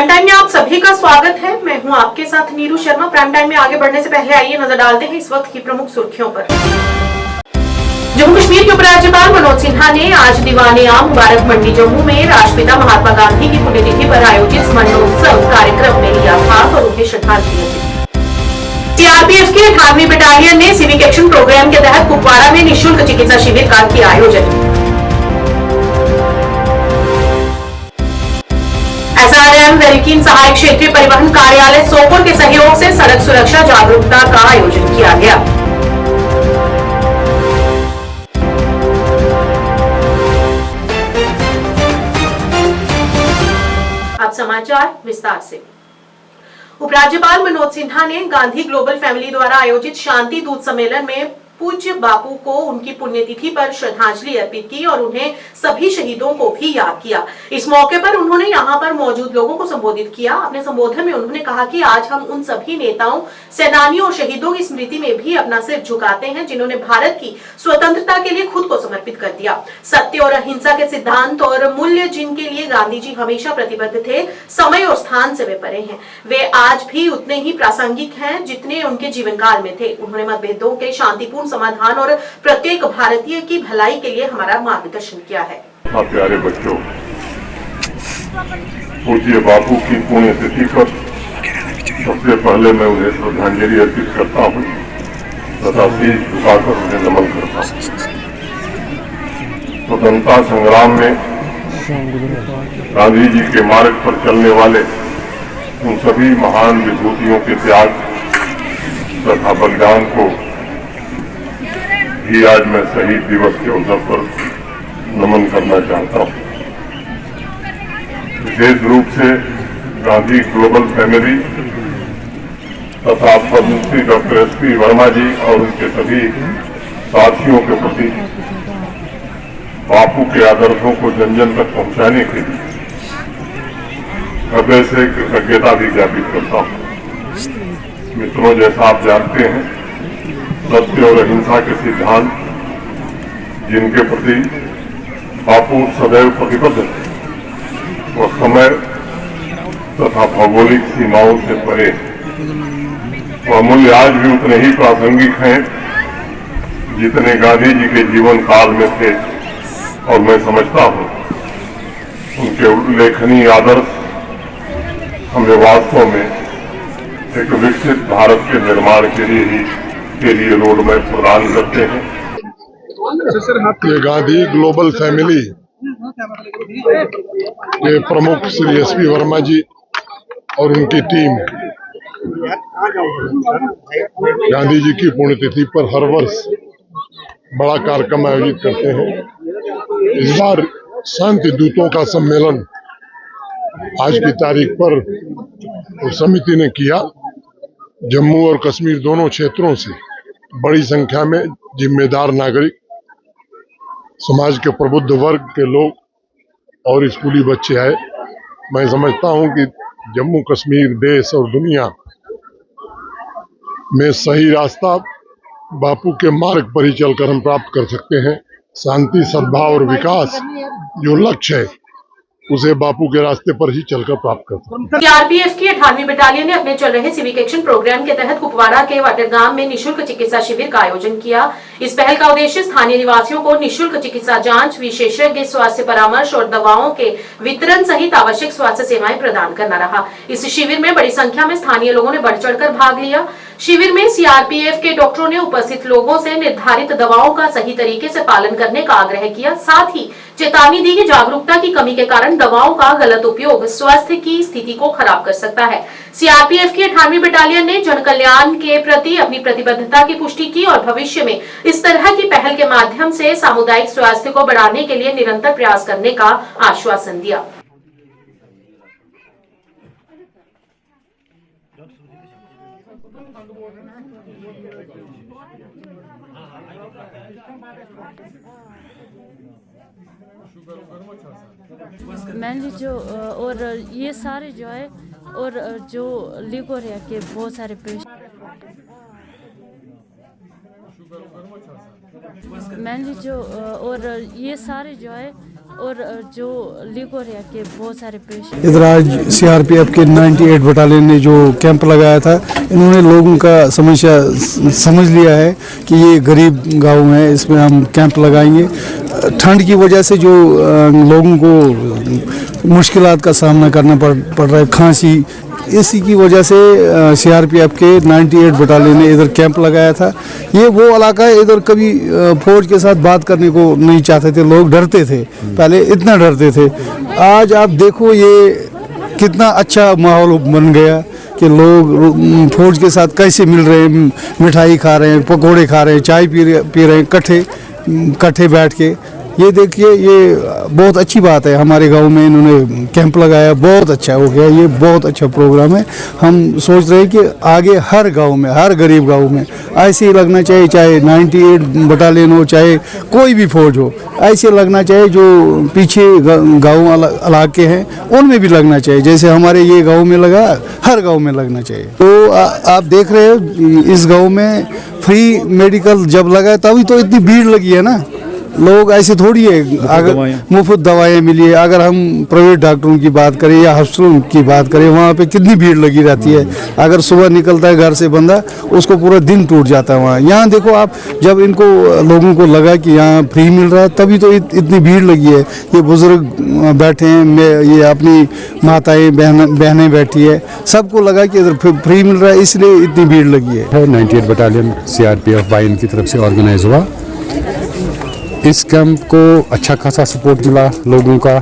Prime time में आप सभी का स्वागत है। मैं हूं आपके साथ नीरू शर्मा। प्राइम टाइम में आगे बढ़ने से पहले आइए नजर डालते हैं इस वक्त की प्रमुख सुर्खियों पर। जम्मू कश्मीर के उपराज्यपाल मनोज सिन्हा ने आज दीवाने आम मुबारक मंडी जम्मू में राष्ट्रपिता महात्मा गांधी की पुण्यतिथि पर आयोजित स्मरणोत्सव कार्यक्रम में लिया भाग और उन्हें श्रद्धांजलि दी। सीआरपीएफ की 18वीं बटालियन ने सिविक एक्शन प्रोग्राम के तहत कुपवाड़ा में निःशुल्क चिकित्सा शिविर का किया आयोजन। एसआरएम वेलकीन सहायक क्षेत्रीय परिवहन कार्यालय सोपोर के सहयोग से सड़क सुरक्षा जागरूकता का आयोजन किया गया। अब समाचार विस्तार से। उपराज्यपाल मनोज सिन्हा ने गांधी ग्लोबल फैमिली द्वारा आयोजित शांति दूत सम्मेलन में पूज्य बापू को उनकी पुण्यतिथि पर श्रद्धांजलि अर्पित की और उन्हें सभी शहीदों को भी याद किया। इस मौके पर उन्होंने यहां पर मौजूद लोगों को संबोधित किया। अपने संबोधन में उन्होंने कहा कि आज हम उन सभी नेताओं, सेनानियों और शहीदों की स्मृति में भी अपना सिर झुकाते हैं जिन्होंने भारत की स्वतंत्रता के लिए खुद को समर्पित कर दिया। सत्य और अहिंसा के सिद्धांत और मूल्य जिनके लिए गांधी जी हमेशा प्रतिबद्ध थे, समय और स्थान से वे परे हैं। वे आज भी उतने ही प्रासंगिक हैं जितने उनके जीवन काल में थे। उन्होंने मतभेदों के शांतिपूर्ण समाधान और प्रत्येक भारतीय की भलाई के लिए हमारा मार्गदर्शन किया है। प्यारे बच्चों, पूज्य बापू की पुण्यतिथि पर सबसे पहले मैं उन्हें श्रद्धांजलि अर्पित करता हूँ तथा शीश झुकाकर उन्हें नमन करता हूँ। स्वतंत्रता संग्राम में गांधी जी के मार्ग पर चलने वाले उन सभी महान विभूतियों के त्याग तथा बलिदान को ही आज मैं शहीद दिवस के अवसर पर नमन करना चाहता हूं। विशेष रूप से गांधी ग्लोबल फैमिली तथा पद्मश्री डॉक्टर एसपी वर्मा जी और उनके सभी साथियों के प्रति बापू के आदर्शों को जन जन तक पहुंचाने के लिए हृदय से कृतज्ञता भी ज्ञापित करता हूं। मित्रों, जैसा आप जानते हैं, सत्य और अहिंसा के सिद्धांत जिनके प्रति बापू सदैव प्रतिबद्ध थे, वो समय तथा भौगोलिक सीमाओं से परे वह मूल्य आज भी उतने ही प्रासंगिक हैं जितने गांधी जी के जीवन काल में थे। और मैं समझता हूं उनके उल्लेखनीय आदर्श हमें वास्तव में एक विकसित भारत के निर्माण के लिए रोड मैप प्रदान करते हैं। ये गांधी ग्लोबल फैमिली के प्रमुख श्री एसपी वर्मा जी और उनकी टीम गांधी जी की पुण्यतिथि पर हर वर्ष बड़ा कार्यक्रम आयोजित करते हैं। इस बार शांति दूतों का सम्मेलन आज की तारीख पर उस समिति ने किया। जम्मू और कश्मीर दोनों क्षेत्रों से बड़ी संख्या में जिम्मेदार नागरिक, समाज के प्रबुद्ध वर्ग के लोग और स्कूली बच्चे आए। मैं समझता हूं कि जम्मू कश्मीर देश और दुनिया में सही रास्ता बापू के मार्ग पर ही चलकर हम प्राप्त कर सकते हैं। शांति, सद्भाव और विकास जो लक्ष्य है उसे बापू के रास्ते पर ही चलकर प्राप्त कर सकते हैं। सीआरपीएफ की 18वीं बटालियन ने अपने चल रहे सिविक एक्शन प्रोग्राम के तहत कुपवाड़ा के वाटरगाम में निःशुल्क चिकित्सा शिविर का आयोजन किया। इस पहल का उद्देश्य स्थानीय निवासियों को निःशुल्क चिकित्सा जांच, विशेषज्ञ स्वास्थ्य परामर्श और दवाओं के वितरण सहित आवश्यक स्वास्थ्य सेवाएं प्रदान करना रहा। इस शिविर में बड़ी संख्या में स्थानीय लोगों ने बढ़ चढ़कर भाग लिया। शिविर में सीआरपीएफ के डॉक्टरों ने उपस्थित लोगों से निर्धारित दवाओं का सही तरीके से पालन करने का आग्रह किया। साथ ही चेतावनी दी कि जागरूकता की कमी के कारण दवाओं का गलत उपयोग स्वास्थ्य की स्थिति को खराब कर सकता है। सीआरपीएफ की 18वीं बटालियन ने जन कल्याण के प्रति अपनी प्रतिबद्धता की पुष्टि की और भविष्य में इस तरह की पहल के माध्यम से सामुदायिक स्वास्थ्य को बढ़ाने के लिए निरंतर प्रयास करने का आश्वासन दिया। मैंने जो और ये सारे जो है और जो लिकोरिया के बहुत सारे पेशेंट मैंने जो और ये सारे जो है और जो लिगोरिया के बहुत सारे पेशेंट। इधर आज सीआरपीएफ के 98 बटालियन ने जो कैंप लगाया था, इन्होंने लोगों का समस्या समझ लिया है कि ये गरीब गांव है, इसमें हम कैंप लगाएंगे। ठंड की वजह से जो लोगों को मुश्किलात का सामना करना पड़ रहा है, खांसी, इसी की वजह से सीआरपीएफ के 98 बटालियन ने इधर कैंप लगाया था। ये वो इलाका है, इधर कभी फौज के साथ बात करने को नहीं चाहते थे, लोग डरते थे, पहले इतना डरते थे। आज आप देखो ये कितना अच्छा माहौल बन गया कि लोग फौज के साथ कैसे मिल रहे हैं, मिठाई खा रहे हैं, पकोड़े खा रहे हैं, चाय पी रहे हैं इकट्ठे बैठ के। ये देखिए, ये बहुत अच्छी बात है। हमारे गांव में इन्होंने कैंप लगाया, बहुत अच्छा हो गया, ये बहुत अच्छा प्रोग्राम है। हम सोच रहे हैं कि आगे हर गांव में, हर गरीब गांव में ऐसे ही लगना चाहिए, चाहे 98 बटालियन हो, चाहे कोई भी फौज हो, ऐसे लगना चाहिए। जो पीछे गाँव इलाके हैं उनमें भी लगना चाहिए, जैसे हमारे ये गाँव में लगा, हर गाँव में लगना चाहिए। तो आप देख रहे हो इस गाँव में फ्री मेडिकल जब लगा तभी तो इतनी भीड़ लगी है ना। लोग ऐसे थोड़ी है, अगर मुफ्त दवाएं मिली है, अगर हम प्राइवेट डॉक्टरों की बात करें या हॉस्पिटलों की बात करें, वहाँ पे कितनी भीड़ लगी रहती है। अगर सुबह निकलता है घर से बंदा, उसको पूरा दिन टूट जाता है वहाँ। यहाँ देखो आप, जब इनको लोगों को लगा कि यहाँ फ्री मिल रहा है तभी तो इतनी भीड़ लगी है। ये बुजुर्ग बैठे हैं, ये अपनी माताएँ बहनें बैठी है, सबको लगा कि इधर फ्री मिल रहा है, इसलिए इतनी भीड़ लगी है। 98 बटालियन सीआरपीएफ वाइन की तरफ से ऑर्गेनाइज हुआ। इस कैंप को अच्छा खासा सपोर्ट मिला लोगों का।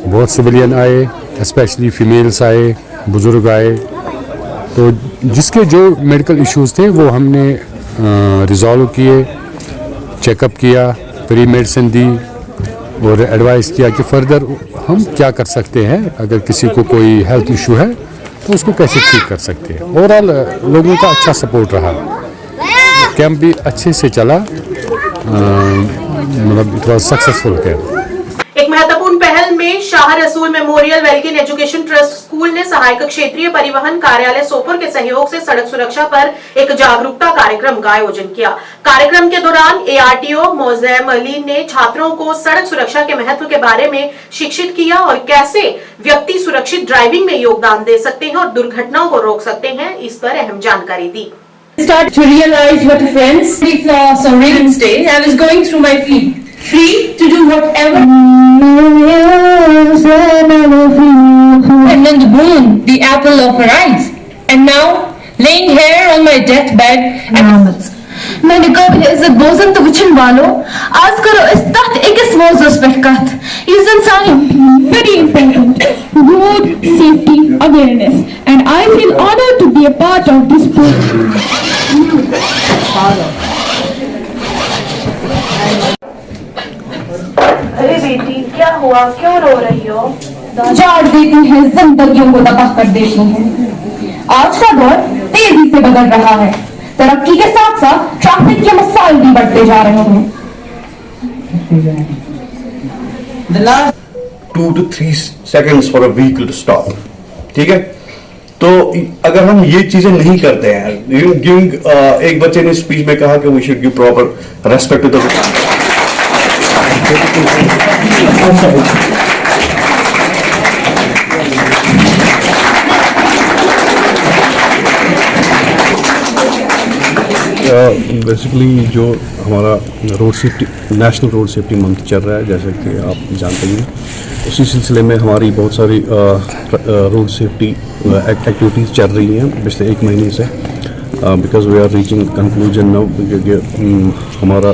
बहुत सिविलियन आए, स्पेशली फीमेल्स आए, बुज़ुर्ग आए। तो जिसके जो मेडिकल इश्यूज़ थे वो हमने रिजॉल्व किए, चेकअप किया, फ्री मेडिसिन दी और एडवाइस किया कि फर्दर हम क्या कर सकते हैं। अगर किसी को कोई हेल्थ इशू है तो उसको कैसे ठीक कर सकते हैं। ओवरऑल लोगों का अच्छा सपोर्ट रहा, कैंप भी अच्छे से चला, मतलब इट वाज सक्सेसफुल कैंप। एक महत्वपूर्ण पहल में शाह रसूल मेमोरियल वेलकिन एजुकेशन ट्रस्ट स्कूल ने सहायक क्षेत्रीय परिवहन कार्यालय सोपोर के सहयोग से सड़क सुरक्षा पर एक जागरूकता कार्यक्रम का आयोजन किया। कार्यक्रम के दौरान एआरटीओ मोज़ेम अली ने छात्रों को सड़क सुरक्षा के महत्व के बारे में शिक्षित किया और कैसे व्यक्ति सुरक्षित ड्राइविंग में योगदान दे सकते हैं और दुर्घटनाओं को रोक सकते हैं, इस पर अहम जानकारी दी। Start to realize what a friends for Surveillance Day. I was going through my feed, free to do whatever. And then the moon, the apple of her eyes, and now laying here on my deathbed. मैंने कहा इज्जत बोजन तो वुचन वालो आज करो इस तक एक मौजूद पर कथ इज्जत सानी very important road safety awareness and I feel honored to be a part of this program. अरे बेटी क्या हुआ, क्यों रो रही हो? झाड़ देती है, जिंदगियों को तबाह कर देती है। आज का दौर तेजी से बदल रहा है, तरक्की के साथ साथ ट्रैफिक के मसाइल भी बढ़ते जा रहे हैं। The last 2 to 3 seconds for a vehicle to stop, ठीक है? तो अगर हम ये चीजें नहीं करते हैं, एक बच्चे ने स्पीच में कहा कि we should give proper respect to the basically जो हमारा road safety, national road safety month चल रहा है, जैसा कि आप जानते हैं, उसी सिलसिले में हमारी बहुत सारी रोड सेफ्टी एक्टिविटीज़ चल रही हैं पिछले 1 महीने से। Because we are reaching conclusion now, हमारा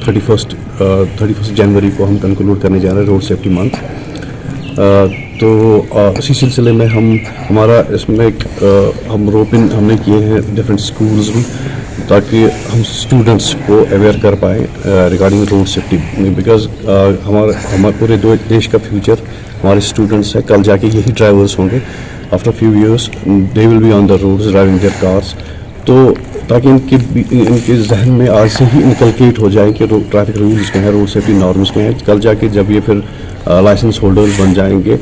31 जनवरी को हम कंक्लूड करने जा रहे हैं रोड सेफ्टी मंथ। तो इसी सिलसिले में हमारा इसमें हम रोपिन हमने किए हैं डिफरेंट स्कूल्स भी, ताकि हम स्टूडेंट्स को अवेयर कर पाए रिगार्डिंग रोड सेफ्टी में। बिकॉज हमारे पूरे देश का फ्यूचर हमारे स्टूडेंट्स है, कल जाके यही ड्राइवर्स होंगे। After few years they will be on the roads driving their cars. तो ताकि इनके जहन में आज से ही इनकलकेट हो जाए कि ट्रैफिक रूल्स क्या हैं, रोड सेफ्टी नॉर्म्स क्या हैं। कल जाके जब ये फिर लाइसेंस होल्डर्स बन जाएंगे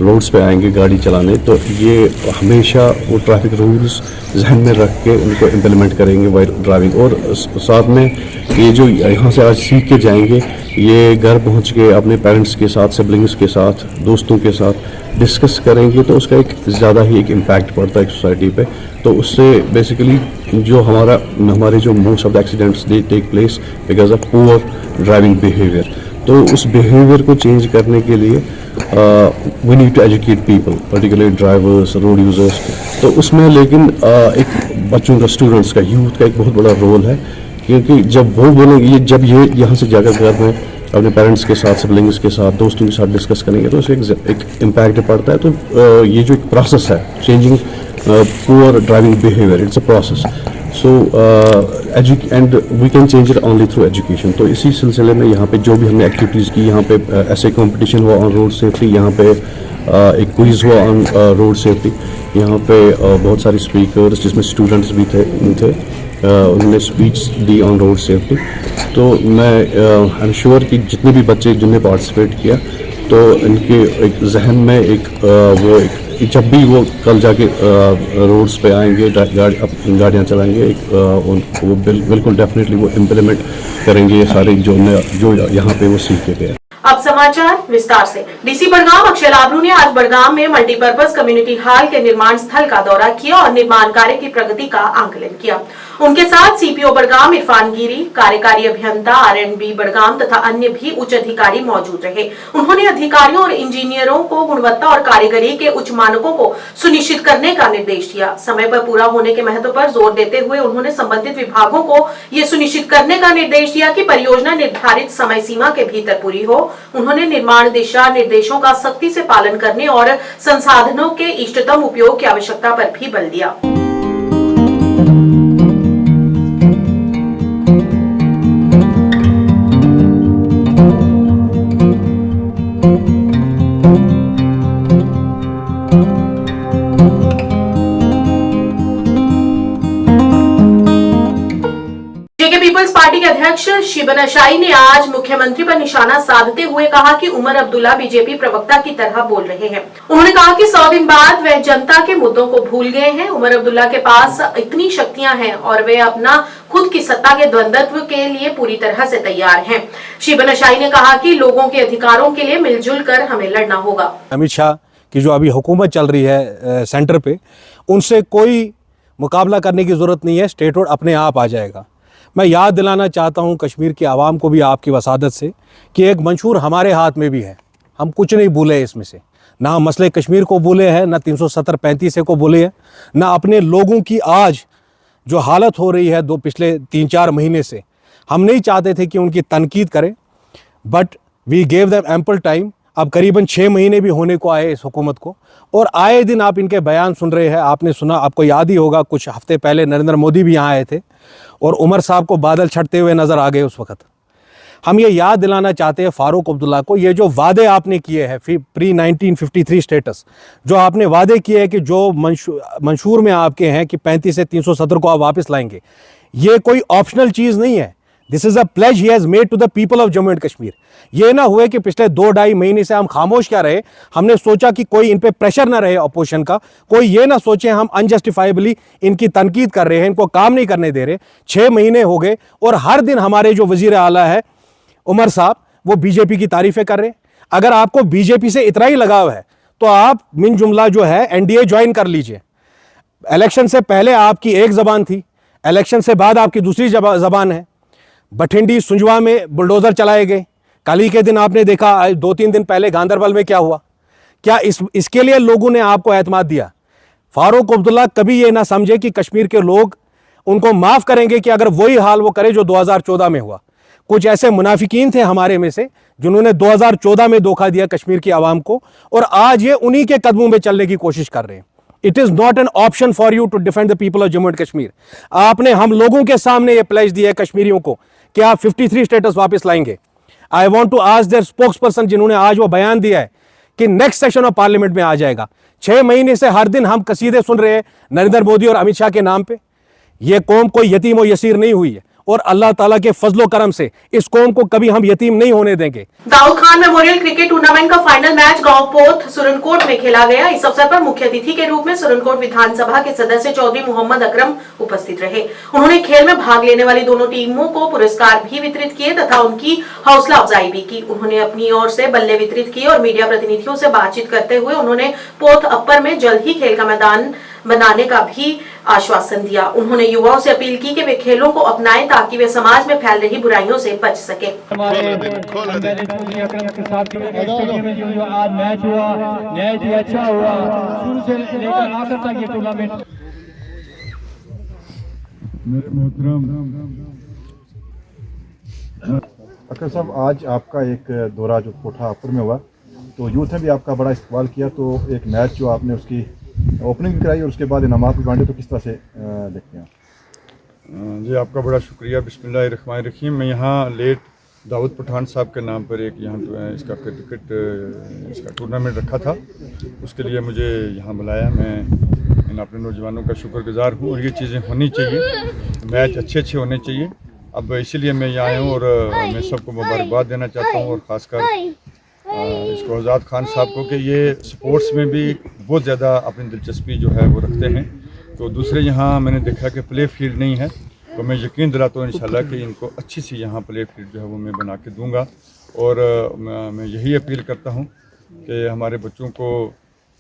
रोड्स पे आएंगे गाड़ी चलाने, तो ये हमेशा वो ट्रैफिक रूल्स जहन में रख के उनको इम्प्लीमेंट करेंगे वाइल ड्राइविंग। और साथ में ये जो यहाँ से आज सीख के जाएंगे, ये घर पहुँच के अपने पेरेंट्स के साथ, सिबलिंग्स के साथ, दोस्तों के साथ डिस्कस करेंगे, तो उसका एक ज़्यादा ही एक इम्पैक्ट पड़ता है सोसाइटी पे। तो उससे बेसिकली जो हमारे जो most of the accidents they take place because of poor driving behaviour. तो उस बिहेवियर को चेंज करने के लिए we need to educate people, particularly drivers, road users. तो उसमें लेकिन एक बच्चों का, स्टूडेंट्स का, यूथ का एक बहुत बड़ा रोल है, क्योंकि जब वो बोलेंगे, जब ये यहाँ से जाकर घर में अपने पेरेंट्स के साथ, सिबलिंग्स के साथ, दोस्तों के साथ डिस्कस करेंगे, तो उससे एक इम्पैक्ट पड़ता है। तो ये जो एक प्रोसेस है changing poor driving behaviour, it's a process. So and we can change it only through education. तो इसी सिलसिले में यहाँ पे जो भी हमने एक्टिविटीज़ की, यहाँ पे ऐसे कंपटीशन हुआ ऑन रोड सेफ्टी, यहाँ पे एक क्विज हुआ ऑन रोड सेफ्टी, यहाँ पे बहुत सारे स्पीकर्स जिसमें स्टूडेंट्स भी थे उन्होंने speech the on road safety. तो मैं आई एम श्योर कि जितने भी बच्चे जिनने पार्टिसिपेट किया, तो इनके एक जहन में एक जब भी वो कल जाके रोड्स पे आएंगे, गाड़ियाँ चलाएंगे, वो बिल्कुल डेफिनेटली वो इम्प्लीमेंट करेंगे ये सारे जो यहाँ पे वो सीख के गए। अब समाचार विस्तार से। डीसी बड़गाम अक्षय लाबरू ने आज बड़गाम में मल्टीपर्पज कम्युनिटी हॉल के निर्माण स्थल का दौरा किया और निर्माण कार्य की प्रगति का आकलन किया। उनके साथ सीपीओ बड़गाम इरफान गिरी, कार्यकारी अभियंता R&B बड़गाम तथा अन्य भी उच्च अधिकारी मौजूद रहे। उन्होंने अधिकारियों और इंजीनियरों को गुणवत्ता और कारीगरी के उच्च मानकों को सुनिश्चित करने का निर्देश दिया। समय पर पूरा होने के महत्व पर जोर देते हुए उन्होंने संबंधित विभागों को ये सुनिश्चित करने का निर्देश दिया कि परियोजना निर्धारित समय सीमा के भीतर पूरी हो। उन्होंने निर्माण दिशा निर्देशों का सख्ती से पालन करने और संसाधनों के इष्टतम उपयोग की आवश्यकता पर भी बल दिया। पार्टी के अध्यक्ष शिबन अशाई ने आज मुख्यमंत्री पर निशाना साधते हुए कहा कि उमर अब्दुल्ला बीजेपी प्रवक्ता की तरह बोल रहे हैं। उन्होंने कहा कि 100 दिन बाद वह जनता के मुद्दों को भूल गए हैं। उमर अब्दुल्ला के पास इतनी शक्तियां हैं और वे अपना खुद की सत्ता के द्वंद्व के लिए पूरी तरह से तैयार हैं। शिबन अशाई ने कहा कि लोगों के अधिकारों के लिए मिलजुल कर हमें लड़ना होगा। अमित शाह की जो अभी हुकूमत चल रही है सेंटर पे, उनसे कोई मुकाबला करने की जरूरत नहीं है। स्टेट रोड अपने आप आ जाएगा। मैं याद दिलाना चाहता हूं कश्मीर की आवाम को भी आपकी वसादत से कि एक मंशूर हमारे हाथ में भी है। हम कुछ नहीं भूले इसमें से, ना हम मसले कश्मीर को भूले हैं, ना 370-35 को भूले हैं, ना अपने लोगों की आज जो हालत हो रही है पिछले 3-4 महीने से। हम नहीं चाहते थे कि उनकी तनकीद करें, but we gave them ample time. अब करीबन 6 महीने भी होने को आए इस हुकूमत को, और आए दिन आप इनके बयान सुन रहे हैं। आपने सुना, आपको याद ही होगा, कुछ हफ्ते पहले नरेंद्र मोदी भी यहाँ आए थे और उमर साहब को बादल छटते हुए नजर आ गए उस वक्त। हम ये याद दिलाना चाहते हैं फारूक अब्दुल्ला को, ये जो वादे आपने किए हैं प्री 1953 स्टेटस, जो आपने वादे किए हैं कि जो मंशूर में आपके हैं कि 35 से 370 को आप वापस लाएंगे, ये कोई ऑप्शनल चीज़ नहीं है। This is a pledge he has made to the people of Jammu and Kashmir. ये ना हुए कि पिछले 2-2.5 महीने से हम खामोश क्या रहे। हमने सोचा कि कोई इन पे प्रेशर ना रहे अपोजिशन का, कोई ये ना सोचे हम अनजस्टिफाइबली इनकी तनकीद कर रहे हैं, इनको काम नहीं करने दे रहे। 6 महीने हो गए और हर दिन हमारे जो वजीर आला है उमर साहब, वो बीजेपी की तारीफें कर रहे हैं। अगर आपको बीजेपी से इतना ही लगाव है तो आप मिन जुमला जो है एनडीए ज्वाइन कर लीजिए। इलेक्शन से पहले आपकी एक जबान थी, इलेक्शन से बाद आपकी दूसरी जबान है। बठिंडी सुंजवा में बुलडोजर चलाए गए। कल ही के दिन आपने देखा 2-3 दिन पहले गांदरबल में क्या हुआ। क्या इसके लिए लोगों ने आपको एतमाद दिया? फारूक अब्दुल्ला कभी ये ना समझे कि कश्मीर के लोग उनको माफ करेंगे कि अगर वही हाल वो करे जो 2014 में हुआ। कुछ ऐसे मुनाफिकीन थे हमारे में से जिन्होंने 2014 में धोखा दिया कश्मीर की आवाम को, और आज ये उन्हीं के कदमों में चलने की कोशिश कर रहे हैं। It is not an option for you to defend the people of Jammu and Kashmir. आपने हम लोगों के सामने ये प्लेज दिया है कश्मीरियों को कि आप 53 स्टेटस वापस लाएंगे। I want to ask their spokesperson जिन्होंने आज वो बयान दिया है कि नेक्स्ट सेशन ऑफ पार्लियामेंट में आ जाएगा। 6 महीने से हर दिन हम कसीदे सुन रहे हैं नरेंद्र मोदी और अमित शाह के नाम पे। ये कौम कोई यतीम और यसीर नहीं हुई है, और अल्लाह ताला के फजलो करम से इस कौम को कभी हम यतीम नहीं होने देंगे। Daud Khan memorial cricket tournament का फाइनल मैच गांव पोथ सुरनकोट में खेला गया। इस अवसर पर मुख्य अतिथि के रूप में सुरनकोट विधानसभा के सदस्य चौधरी मोहम्मद अकरम उपस्थित रहे। उन्होंने खेल में भाग लेने वाली दोनों टीमों को पुरस्कार भी वितरित किए तथा उनकी हौसला अफजाई भी की। उन्होंने अपनी ओर से बल्ले वितरित किए और मीडिया प्रतिनिधियों से बातचीत करते हुए उन्होंने पोथ अपर में जल्द ही खेल का मैदान बनाने का भी आश्वासन दिया। उन्होंने युवाओं से अपील की कि वे खेलों को अपनाएं ताकि वे समाज में फैल रही बुराइयों से बच सके। अच्छा हुआ, शुरू से लेकर आखिर तक ये टूर्नामेंट। अकर साहब, आज आपका एक दौरा जो कोठा अपर में हुआ तो यूथ ने भी आपका बड़ा इस्तेमाल किया, तो एक मैच जो आपने उसकी ओपनिंग भी कराई और उसके बाद इनामात भी बांटे, तो किस तरह से देखते हैं? जी, आपका बड़ा शुक्रिया। बिस्मिल्लाहिर्रहमानिर्रहीम। मैं यहाँ लेट दाऊद पठान साहब के नाम पर एक यहाँ इसका क्रिकेट इसका टूर्नामेंट रखा था, उसके लिए मुझे यहाँ बुलाया। मैं इन अपने नौजवानों का शुक्रगुजार हूँ और ये चीज़ें होनी चाहिए, मैच अच्छे होने चाहिए। अब इसीलिए मैं यहाँ आया हूँ और मैं सबको मुबारकबाद देना चाहता हूँ और ख़ासकर इसको आज़ाद खान साहब को कि ये स्पोर्ट्स में भी बहुत ज़्यादा अपनी दिलचस्पी जो है वो रखते हैं। तो दूसरे यहाँ मैंने देखा कि प्ले फील्ड नहीं है, तो मैं यकीन दिलाता हूँ इंशाल्लाह कि इनको अच्छी सी यहाँ प्ले फील्ड जो है वो मैं बना के दूँगा। और मैं यही अपील करता हूँ कि हमारे बच्चों को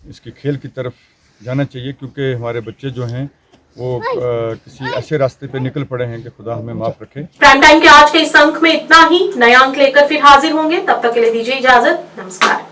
इसकी खेल की तरफ जाना चाहिए, क्योंकि हमारे बच्चे जो हैं वो किसी ऐसे रास्ते पे निकल पड़े हैं कि खुदा हमें माफ रखे। प्राइम टाइम के आज के इस अंक में इतना ही। नया अंक लेकर फिर हाजिर होंगे, तब तक के लिए दीजिए इजाजत। नमस्कार।